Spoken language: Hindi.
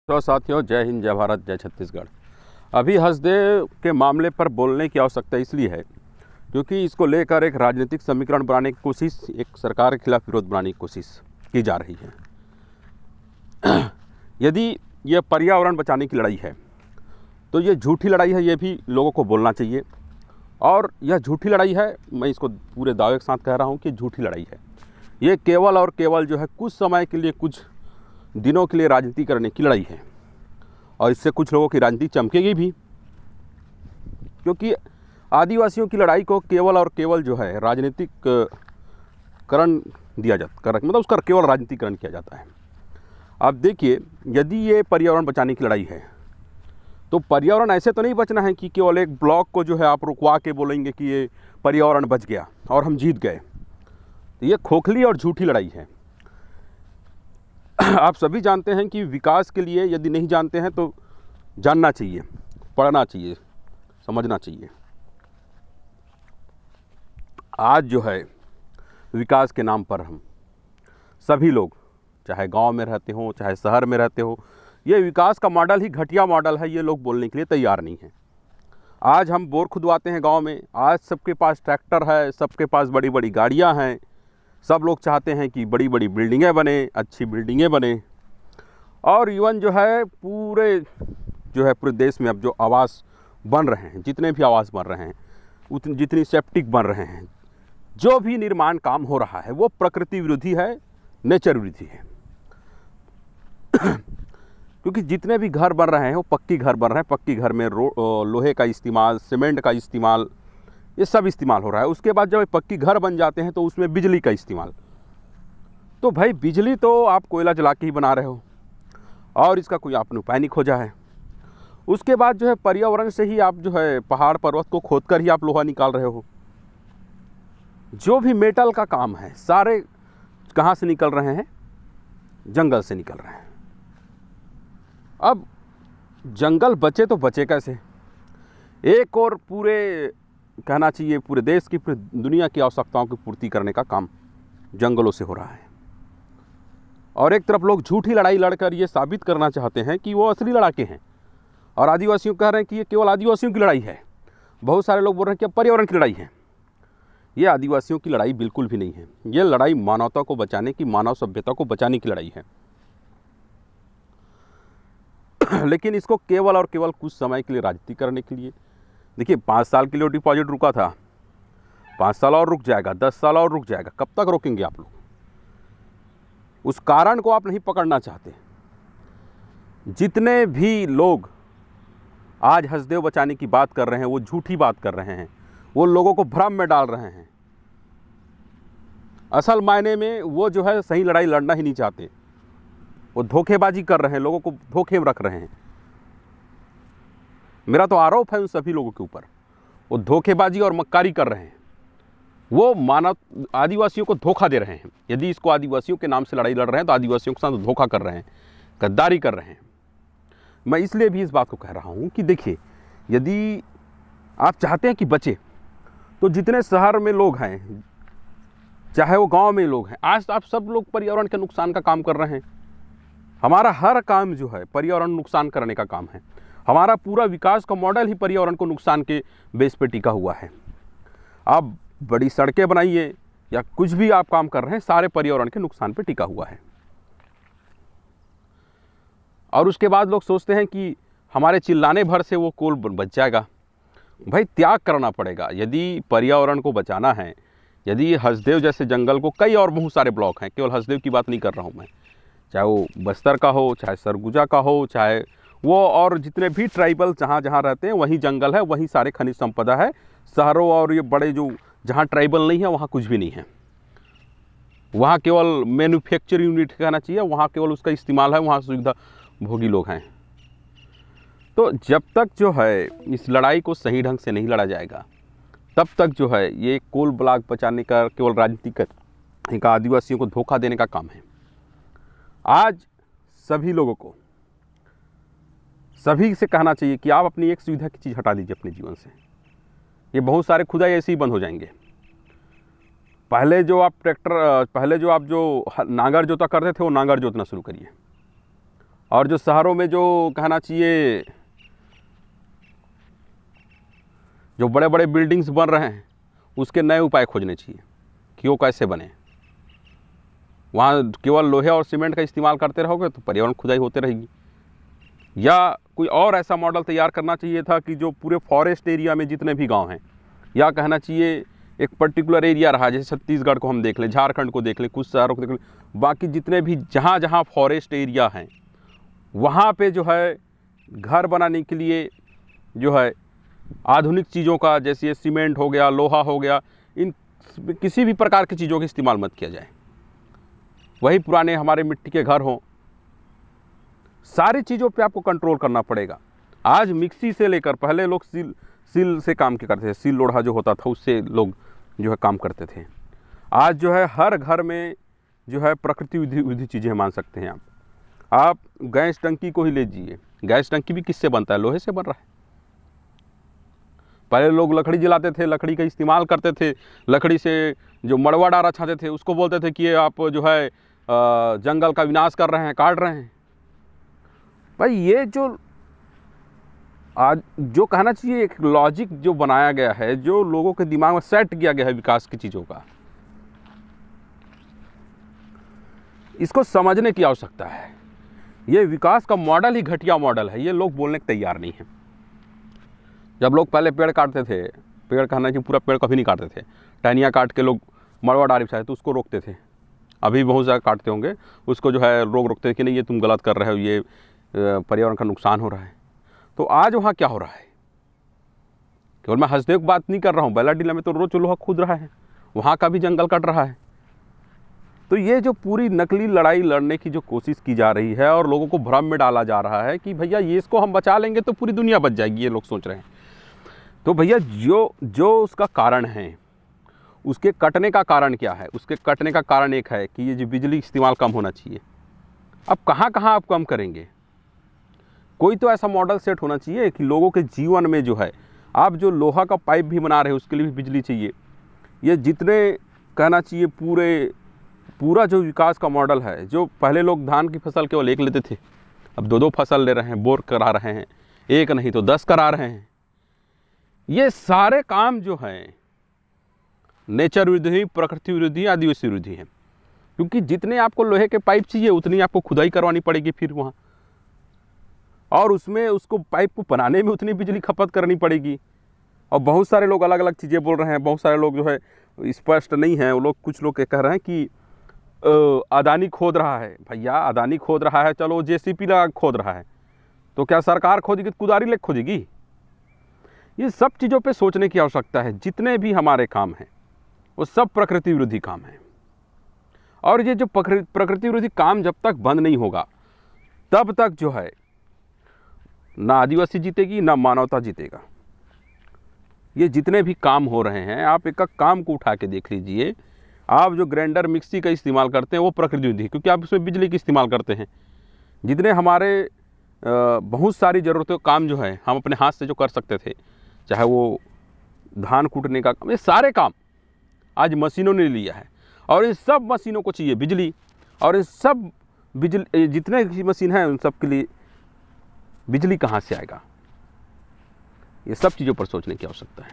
तो साथियों, जय हिंद, जय भारत, जय छत्तीसगढ़। अभी हसदेव के मामले पर बोलने की आवश्यकता इसलिए है क्योंकि इसको लेकर एक राजनीतिक समीकरण बनाने की कोशिश, एक सरकार के खिलाफ विरोध बनाने की कोशिश की जा रही है। यदि यह पर्यावरण बचाने की लड़ाई है तो ये झूठी लड़ाई है, ये भी लोगों को बोलना चाहिए। और यह झूठी लड़ाई है, मैं इसको पूरे दावे के साथ कह रहा हूँ कि झूठी लड़ाई है। ये केवल और केवल जो है कुछ समय के लिए, कुछ दिनों के लिए राजनीति करने की लड़ाई है। और इससे कुछ लोगों की राजनीति चमकेगी भी, क्योंकि आदिवासियों की लड़ाई को केवल और केवल जो है राजनीतिक करण दिया जाता, मतलब उसका केवल राजनीतिकरण किया जाता है। अब देखिए, यदि ये पर्यावरण बचाने की लड़ाई है तो पर्यावरण ऐसे तो नहीं बचना है कि केवल एक ब्लॉक को जो है आप रुकवा के बोलेंगे कि ये पर्यावरण बच गया और हम जीत गए। तो ये खोखली और झूठी लड़ाई है। आप सभी जानते हैं कि विकास के लिए, यदि नहीं जानते हैं तो जानना चाहिए, पढ़ना चाहिए, समझना चाहिए। आज जो है विकास के नाम पर हम सभी लोग, चाहे गांव में रहते हो चाहे शहर में रहते हो, ये विकास का मॉडल ही घटिया मॉडल है, ये लोग बोलने के लिए तैयार नहीं हैं। आज हम बोर खुदवाते हैं गांव में, आज सबके पास ट्रैक्टर है, सबके पास बड़ी बड़ी गाड़ियां हैं, सब लोग चाहते हैं कि बड़ी बड़ी बिल्डिंगें बने, अच्छी बिल्डिंगें बने। और इवन जो है पूरे देश में अब जो आवास बन रहे हैं, जितने भी आवास बन रहे हैं, जितनी सेप्टिक बन रहे हैं, जो भी निर्माण काम हो रहा है वो प्रकृति विरोधी है, नेचर विरोधी है। क्योंकि जितने भी घर बन रहे हैं वो पक्की घर बन रहे हैं, पक्की घर में लोहे का इस्तेमाल, सीमेंट का इस्तेमाल, ये सब इस्तेमाल हो रहा है। उसके बाद जब पक्की घर बन जाते हैं तो उसमें बिजली का इस्तेमाल। तो भाई बिजली तो आप कोयला जला के ही बना रहे हो और इसका कोई आपने उपाय नहीं खोजा है। उसके बाद जो है पर्यावरण से ही आप जो है पहाड़ पर्वत को खोदकर ही आप लोहा निकाल रहे हो। जो भी मेटल का काम है सारे कहाँ से निकल रहे हैं? जंगल से निकल रहे हैं। अब जंगल बचे तो बचे कैसे? एक और पूरे कहना चाहिए पूरे देश की, पूरी दुनिया की आवश्यकताओं की पूर्ति करने का काम जंगलों से हो रहा है। और एक तरफ लोग झूठी लड़ाई लड़कर ये साबित करना चाहते हैं कि वो असली लड़ाके हैं, और आदिवासियों कह रहे हैं कि ये केवल आदिवासियों की लड़ाई है। बहुत सारे लोग बोल रहे हैं कि पर्यावरण की लड़ाई है। ये आदिवासियों की लड़ाई बिल्कुल भी नहीं है। ये लड़ाई मानवता को बचाने की, मानव सभ्यता को बचाने की लड़ाई है। लेकिन इसको केवल और केवल कुछ समय के लिए राजनीति करने के लिए, देखिए 5 साल के लिए डिपॉजिट रुका था, 5 साल और रुक जाएगा, 10 साल और रुक जाएगा। कब तक रोकेंगे आप लोग? उस कारण को आप नहीं पकड़ना चाहते। जितने भी लोग आज हसदेव बचाने की बात कर रहे हैं वो झूठी बात कर रहे हैं, वो लोगों को भ्रम में डाल रहे हैं। असल मायने में वो जो है सही लड़ाई लड़ना ही नहीं चाहते, वो धोखेबाजी कर रहे हैं, लोगों को धोखे में रख रहे हैं। मेरा तो आरोप है उन सभी लोगों के ऊपर, वो धोखेबाजी और मक्कारी कर रहे हैं। वो मानव आदिवासियों को धोखा दे रहे हैं। यदि इसको आदिवासियों के नाम से लड़ाई लड़ रहे हैं तो आदिवासियों के साथ धोखा कर रहे हैं, गद्दारी कर रहे हैं। मैं इसलिए भी इस बात को कह रहा हूँ कि देखिए, यदि आप चाहते हैं कि बचे तो जितने शहर में लोग हैं, चाहे वो गांव में लोग हैं, आज आप सब लोग पर्यावरण के नुकसान का काम कर रहे हैं। हमारा हर काम जो है पर्यावरण नुकसान करने का काम है। हमारा पूरा विकास का मॉडल ही पर्यावरण को नुकसान के बेस पे टिका हुआ है। आप बड़ी सड़कें बनाइए या कुछ भी आप काम कर रहे हैं, सारे पर्यावरण के नुकसान पे टिका हुआ है। और उसके बाद लोग सोचते हैं कि हमारे चिल्लाने भर से वो कोल बच जाएगा। भाई त्याग करना पड़ेगा यदि पर्यावरण को बचाना है। यदि हसदेव जैसे जंगल को, कई और बहुत सारे ब्लॉक हैं, केवल हसदेव की बात नहीं कर रहा हूँ मैं, चाहे वो बस्तर का हो, चाहे सरगुजा का हो, चाहे वो और जितने भी ट्राइबल जहाँ जहाँ रहते हैं वहीं जंगल है, वहीं सारे खनिज संपदा है। शहरों और ये बड़े जो जहाँ ट्राइबल नहीं है वहाँ कुछ भी नहीं है। वहाँ केवल मैन्युफैक्चरिंग यूनिट कहना चाहिए, वहाँ केवल उसका इस्तेमाल है, वहाँ सुविधा भोगी लोग हैं। तो जब तक जो है इस लड़ाई को सही ढंग से नहीं लड़ा जाएगा, तब तक जो है ये कोल ब्लॉक बचाने का केवल राजनीति का, आदिवासियों को धोखा देने का काम है। आज सभी लोगों को, सभी से कहना चाहिए कि आप अपनी एक सुविधा की चीज़ हटा दीजिए अपने जीवन से। ये बहुत सारे खुदाई ऐसे ही बंद हो जाएंगे। पहले जो आप नांगर जोता करते थे वो नांगर जोतना शुरू करिए। और जो शहरों में जो कहना चाहिए जो बड़े बड़े बिल्डिंग्स बन रहे हैं उसके नए उपाय खोजने चाहिए कि वो कैसे बने। वहाँ केवल लोहे और सीमेंट का इस्तेमाल करते रहोगे तो पर्यावरण खुदाई होते रहेगी। या कोई और ऐसा मॉडल तैयार करना चाहिए था कि जो पूरे फॉरेस्ट एरिया में जितने भी गांव हैं, या कहना चाहिए एक पर्टिकुलर एरिया रहा, जैसे छत्तीसगढ़ को हम देख लें, झारखंड को देख लें, कुछ शहरों को देख लें, बाकी जितने भी जहाँ जहाँ फॉरेस्ट एरिया हैं वहाँ पे जो है घर बनाने के लिए जो है आधुनिक चीज़ों का, जैसे सीमेंट हो गया, लोहा हो गया, इन किसी भी प्रकार की चीज़ों का इस्तेमाल मत किया जाए। वही पुराने हमारे मिट्टी के घर हों, सारी चीज़ों पे आपको कंट्रोल करना पड़ेगा। आज मिक्सी से लेकर, पहले लोग सील से काम किया करते थे, सील लोढ़ा जो होता था उससे लोग जो है काम करते थे। आज जो है हर घर में जो है प्रकृति विधि चीज़ें मान सकते हैं आप गैस टंकी को ही ले लीजिए, गैस टंकी भी किससे बनता है? लोहे से बन रहा है। पहले लोग लकड़ी जलाते थे, लकड़ी का इस्तेमाल करते थे, लकड़ी से जो मड़वा डारा छाते थे उसको बोलते थे कि ये आप जो है जंगल का विनाश कर रहे हैं, काट रहे हैं। भाई ये जो आज जो कहना चाहिए एक लॉजिक जो बनाया गया है, जो लोगों के दिमाग में सेट किया गया है विकास की चीज़ों का, इसको समझने की आवश्यकता है। ये विकास का मॉडल ही घटिया मॉडल है, ये लोग बोलने के तैयार नहीं हैं। जब लोग पहले पेड़ काटते थे, पेड़ कहना चाहिए पूरा पेड़ कभी नहीं काटते थे, टहनियाँ काट के लोग मड़वा डारी बिछाते तो उसको रोकते थे। अभी बहुत ज़्यादा काटते होंगे, उसको जो है रोकते थे कि नहीं ये तुम गलत कर रहे हो, ये पर्यावरण का नुकसान हो रहा है। तो आज वहाँ क्या हो रहा है? केवल मैं हंसदेव की बात नहीं कर रहा हूँ, बैलाडीला में तो रोज लोहा खुद रहा है, वहाँ का भी जंगल कट रहा है। तो ये जो पूरी नकली लड़ाई लड़ने की जो कोशिश की जा रही है और लोगों को भ्रम में डाला जा रहा है कि भैया ये इसको हम बचा लेंगे तो पूरी दुनिया बच जाएगी, ये लोग सोच रहे हैं। तो भैया जो उसका कारण है, उसके कटने का कारण क्या है? उसके कटने का कारण एक है कि ये जो बिजली इस्तेमाल कम होना चाहिए। अब कहाँ कहाँ आप कम करेंगे? कोई तो ऐसा मॉडल सेट होना चाहिए कि लोगों के जीवन में जो है, आप जो लोहा का पाइप भी बना रहे हैं उसके लिए भी बिजली चाहिए। ये जितने कहना चाहिए पूरा जो विकास का मॉडल है, जो पहले लोग धान की फसल केवल एक लेते थे, अब 2-2 फसल ले रहे हैं, बोर करा रहे हैं, एक नहीं तो 10 करा रहे हैं। ये सारे काम जो हैं नेचर विरोधी, प्रकृति विरोधी, आदिवासी विरोधी हैं। क्योंकि जितने आपको लोहे के पाइप चाहिए उतनी आपको खुदाई करवानी पड़ेगी फिर वहाँ, और उसमें उसको पाइप को बनाने में उतनी बिजली खपत करनी पड़ेगी। और बहुत सारे लोग अलग अलग चीज़ें बोल रहे हैं, बहुत सारे लोग जो है स्पष्ट नहीं हैं। वो लोग, कुछ लोग कह रहे हैं कि अदानी खोद रहा है। भैया अदानी खोद रहा है, चलो जेसीबी लगा खोद रहा है, तो क्या सरकार खोदेगी? कुदारी लेकर खोदेगी? ये सब चीज़ों पे सोचने की आवश्यकता है। जितने भी हमारे काम हैं वो सब प्रकृति विरोधी काम हैं, और ये जो प्रकृति विरोधी काम जब तक बंद नहीं होगा तब तक जो है ना आदिवासी जीतेगी ना मानवता जीतेगा। ये जितने भी काम हो रहे हैं, आप एक काम को उठा के देख लीजिए। आप जो ग्राइंडर मिक्सी का इस्तेमाल करते हैं वो प्रकृति विरोधी, क्योंकि आप उसमें बिजली का इस्तेमाल करते हैं। जितने हमारे बहुत सारी ज़रूरतों काम जो है हम अपने हाथ से जो कर सकते थे, चाहे वो धान कूटने का काम, ये सारे काम आज मशीनों ने लिया है। और इन सब मशीनों को चाहिए बिजली, और इन सब बिजली, जितने भी मशीन हैं उन सब के लिए बिजली कहाँ से आएगा? ये सब चीज़ों पर सोचने की आवश्यकता है।